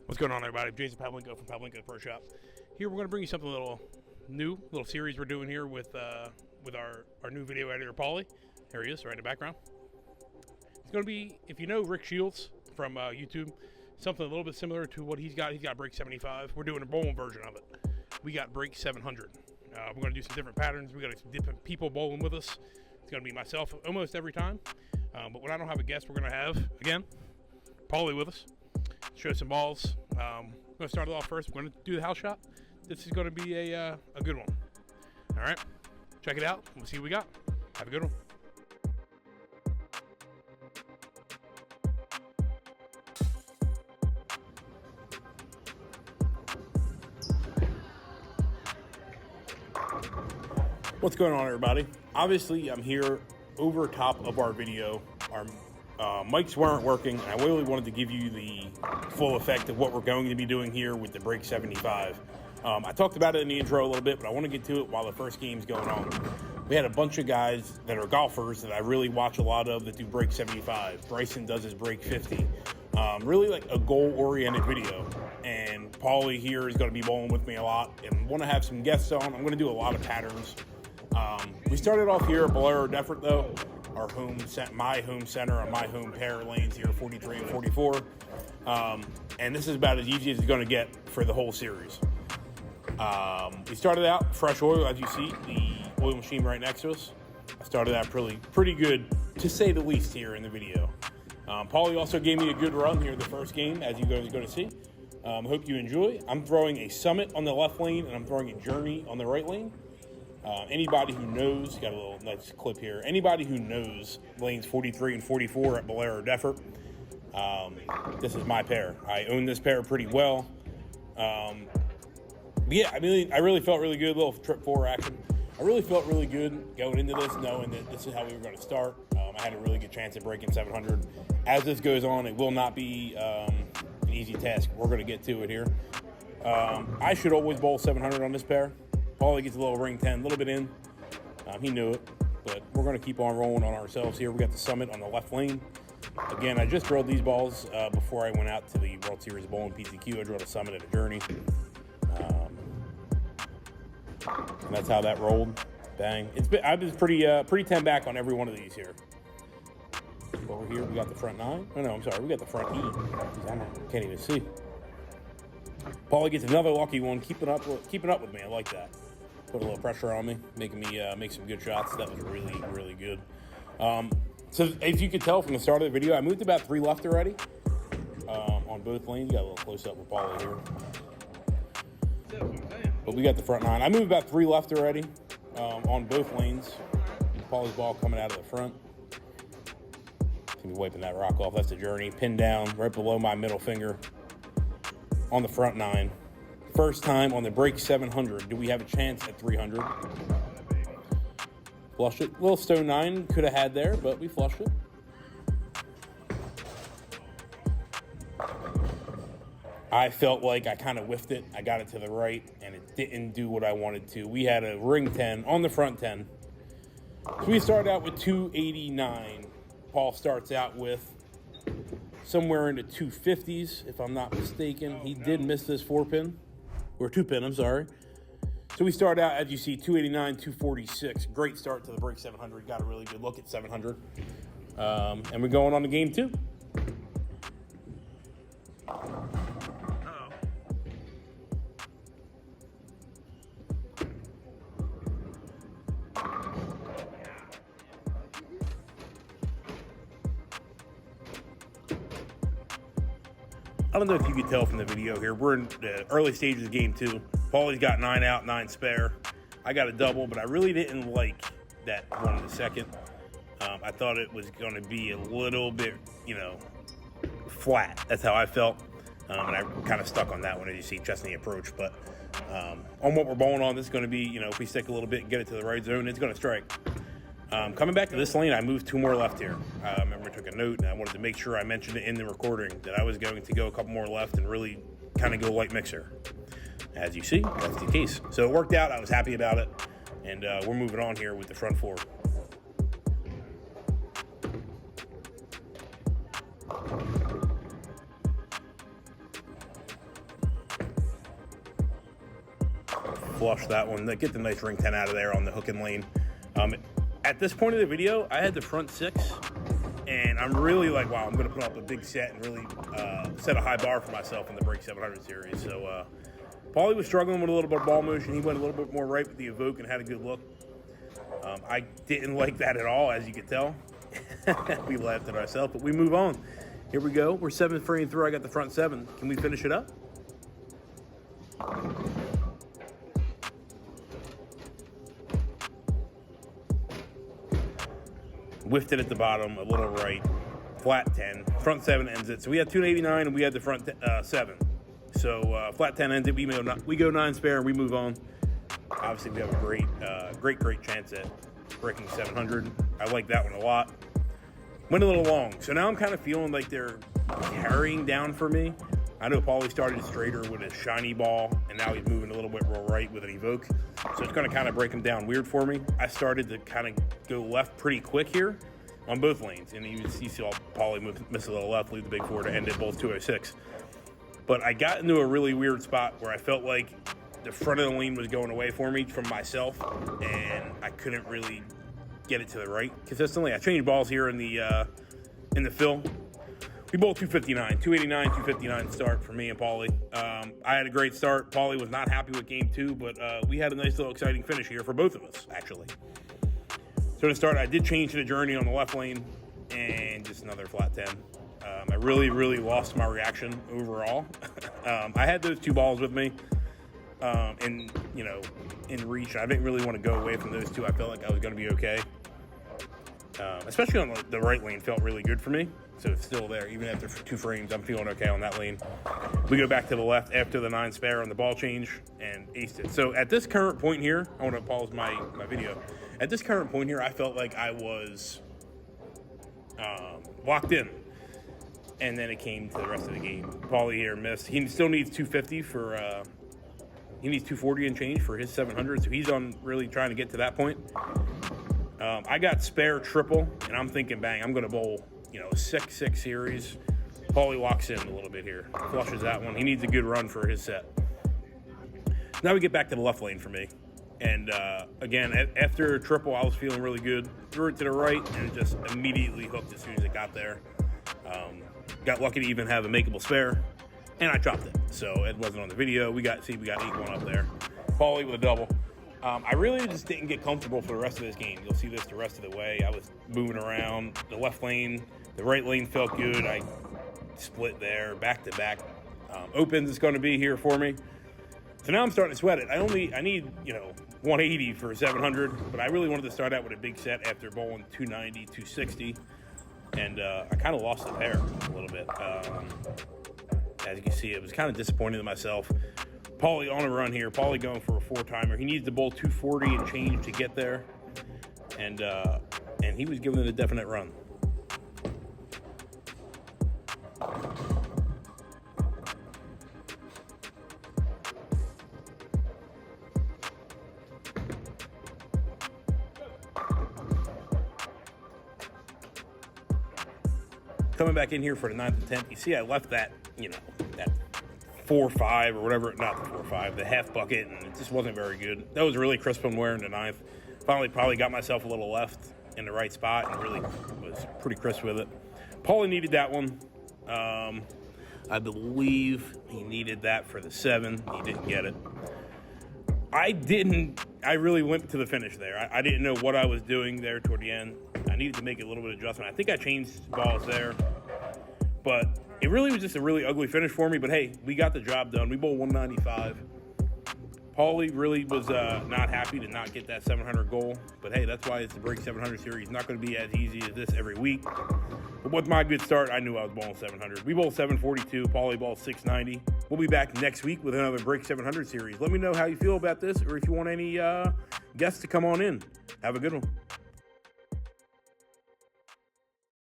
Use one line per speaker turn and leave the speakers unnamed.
What's going on, everybody? Jason Pavlinko from Pavlinko Pro Shop. Here we're going to bring you something a little new, little series we're doing here with our new video editor, Paulie. There he is, right in the background. It's going to be, if you know Rick Shields from YouTube, something a little bit similar to what he's got. He's got Break 75. We're doing a bowling version of it. We got Break 700. We're going to do some different patterns. We got some different people bowling with us. It's going to be myself almost every time. But when I don't have a guest, we're going to have, again, Paulie with us. Show some balls. I'm going to start it off first. We're going to do the house shot. This is going to be a good one. All right, check it out. We'll see what we got. Have a good one. What's going on, everybody? Obviously, I'm here over top of our video. Our mics weren't working, and I really wanted to give you the full effect of what we're going to be doing here with the Break 75. I talked about it in the intro a little bit, but I want to get to it while the first game's going on. We had a bunch of guys that are golfers that I really watch a lot of that do Break 75. Bryson does his Break 50. Really like a goal-oriented video. And Paulie here is going to be bowling with me a lot, and want to have some guests on. I'm going to do a lot of patterns. We started off here at Bolero Defert, though. My home center on my home pair lanes here, 43 and 44. And this is about as easy as it's going to get for the whole series. We started out fresh oil, as you see, the oil machine right next to us. I started out pretty good, to say the least, here in the video. Paulie also gave me a good run here the first game, as you guys are going to see. Hope you enjoy. I'm throwing a Summit on the left lane, and I'm throwing a Journey on the right lane. Anybody who knows, got a little nice clip here. Anybody who knows lanes 43 and 44 at Bolero Defert, this is my pair. I own this pair pretty well. Yeah, I really felt really good. Little trip 4 action. I really felt really good going into this, knowing that this is how we were going to start. I had a really good chance at breaking 700. As this goes on, it will not be an easy task. We're going to get to it here. I should always bowl 700 on this pair. Paulie gets a little ring 10, a little bit in. He knew it, but we're going to keep on rolling on ourselves here. We got the Summit on the left lane. Again, I just drilled these balls before I went out to the World Series of Bowling PTQ. I drilled a Summit and a Journey. And that's how that rolled. Bang. I've been pretty 10 back on every one of these here. Over here, we got the front 9. Oh, no, I'm sorry. We got the front E. I can't even see. Paulie gets another lucky one, keeping up with me. I like that. Put a little pressure on me, making me make some good shots. That was really, really good. So as you can tell from the start of the video, I moved about 3 left already on both lanes. Got a little close up with Paulie here. But we got the front 9. I moved about 3 left already on both lanes. Paulie's ball coming out of the front. He's wiping that rock off. That's the Journey. Pinned down right below my middle finger on the front 9. First time on the Break 700. Do we have a chance at 300? Flush it. Little stone 9 could have had there, but we flushed it. I felt like I kind of whiffed it. I got it to the right, and it didn't do what I wanted to. We had a ring 10 on the front 10. So we started out with 289. Paul starts out with somewhere in the 250s, if I'm not mistaken. He did miss this 4-pin. Or 2-pin, I'm sorry. So we start out, as you see, 289, 246. Great start to the Break 700. Got a really good look at 700. And we're going on to game 2. I don't know if you can tell from the video here. We're in the early stages of game 2. Paulie's got 9 out, 9 spare. I got a double, but I really didn't like that one in the second. I thought it was going to be a little bit, flat. That's how I felt. And I kind of stuck on that one, as you see, Chesney approach. But on what we're bowling on, this is going to be, if we stick a little bit and get it to the right zone, it's going to strike. Coming back to this lane, I moved 2 more left here. I remember I took a note, and I wanted to make sure I mentioned it in the recording that I was going to go a couple more left and really kind of go light mixer. As you see, that's the case. So it worked out. I was happy about it. And we're moving on here with the front 4. flush that one. Get the nice ring 10 out of there on the hook and lane. At this point of the video, I had the front 6, and I'm really like, wow, I'm going to put up a big set and really set a high bar for myself in the Break 700 series. So Paulie was struggling with a little bit of ball motion. He went a little bit more right with the evoke and had a good look. I didn't like that at all, as you could tell. We laughed at ourselves, but we move on. Here we go. We're 7 frame through. I got the front 7. Can we finish it up? Whiffed it at the bottom, a little right, flat 10. Front 7 ends it. So we had 289 and we had the front 7. So flat 10 ends it. We go 9 spare and we move on. Obviously, we have a great chance at breaking 700. I like that one a lot. Went a little long. So now I'm kind of feeling like they're carrying down for me. I know Paulie started straighter with a shiny ball, and now he's moving a little bit real right with an evoke. So it's going to kind of break him down weird for me. I started to kind of go left pretty quick here on both lanes. And you saw Paulie miss a little left, leave the big 4 to end at both 206. But I got into a really weird spot where I felt like the front of the lane was going away for me from myself, and I couldn't really get it to the right consistently. I changed balls here in the fill. We both 259, 289, 259 start for me and Paulie. I had a great start. Paulie was not happy with game 2, but we had a nice little exciting finish here for both of us, actually. So to start, I did change to the journey on the left lane and just another flat 10. I really lost my reaction overall. I had those 2 balls with me in reach. I didn't really want to go away from those 2. I felt like I was going to be okay. Especially on the right lane felt really good for me. So it's still there. Even after 2 frames, I'm feeling okay on that lane. We go back to the left after the 9 spare on the ball change and aced it. So at this current point here, I want to pause my video. At this current point here, I felt like I was locked in. And then it came to the rest of the game. Paulie here missed. He still needs 250 for, he needs 240 and change for his 700. So he's on really trying to get to that point. I got spare triple, and I'm thinking, bang, I'm going to bowl, a 6-6 series. Paulie walks in a little bit here. Flushes that one. He needs a good run for his set. Now we get back to the left lane for me. And, again, after triple, I was feeling really good. Threw it to the right, and it just immediately hooked as soon as it got there. Got lucky to even have a makeable spare, and I dropped it. So it wasn't on the video. We got 8-1 up there. Paulie with a double. I really just didn't get comfortable for the rest of this game. You'll see this the rest of the way. I was moving around. The left lane, the right lane felt good. I split there, back to back. Opens is going to be here for me. So now I'm starting to sweat it. I need 180 for 700, but I really wanted to start out with a big set after bowling 290, 260, and I kind of lost the pair a little bit. As you can see, it was kind of disappointed in myself. Paulie on a run here. Paulie going for a 4-timer. He needs to bowl 240 and change to get there. And he was giving it a definite run. Coming back in here for the 9th and 10th, you see I left that, that 4-5 or whatever, not the 4-5, the half bucket, and it just wasn't very good. That was really crisp on wearing the 9th. Finally probably got myself a little left in the right spot and really was pretty crisp with it. Paulie needed that one. I believe he needed that for the 7. He didn't get it. I really went to the finish there. I didn't know what I was doing there toward the end. I needed to make a little bit of adjustment. I think I changed balls there. But it really was just a really ugly finish for me. But, hey, we got the job done. We bowled 195. Paulie really was not happy to not get that 700 goal. But, hey, that's why it's the Break 700 series. It's not going to be as easy as this every week. But with my good start, I knew I was bowling 700. We bowled 742. Paulie bowled 690. We'll be back next week with another Break 700 series. Let me know how you feel about this or if you want any guests to come on in. Have a good one.